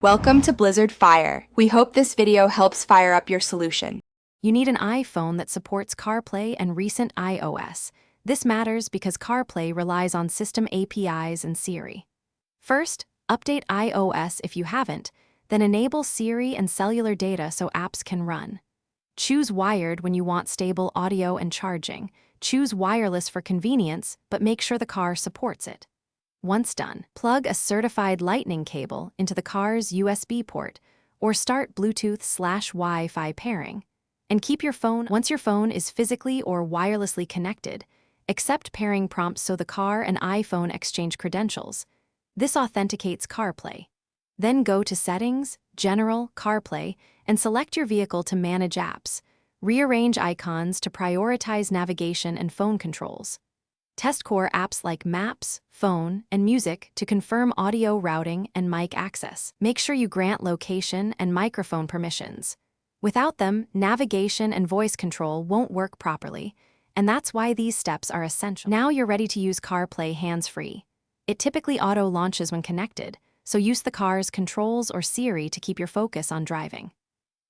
Welcome to Blizzard Fire. We hope this video helps fire up your solution. You need an iPhone that supports CarPlay and recent iOS. This matters because CarPlay relies on system APIs and Siri. First, update iOS if you haven't, then enable Siri and cellular data so apps can run. Choose wired when you want stable audio and charging. Choose wireless for convenience, but make sure the car supports it. Once done, plug a certified Lightning cable into the car's USB port or start Bluetooth/Wi-Fi pairing. And keep your phone, once your phone is physically or wirelessly connected, accept pairing prompts so the car and iPhone exchange credentials. This authenticates CarPlay. Then go to Settings, General, CarPlay, and select your vehicle to manage apps. Rearrange icons to prioritize navigation and phone controls. Test core apps like Maps, Phone, and Music to confirm audio routing and mic access. Make sure you grant location and microphone permissions. Without them, navigation and voice control won't work properly, and that's why these steps are essential. Now you're ready to use CarPlay hands-free. It typically auto-launches when connected, so use the car's controls or Siri to keep your focus on driving.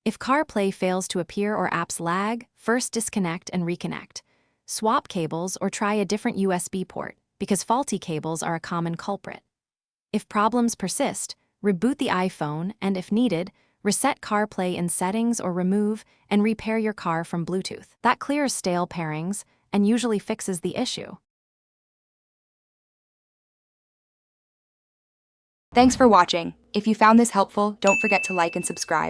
If CarPlay fails to appear or apps lag, first disconnect and reconnect. Swap cables or try a different USB port, because faulty cables are a common culprit. If problems persist, reboot the iPhone and, if needed, reset CarPlay in settings or remove and repair your car from Bluetooth. That clears stale pairings and usually fixes the issue. Thanks for watching. If you found this helpful, don't forget to like and subscribe.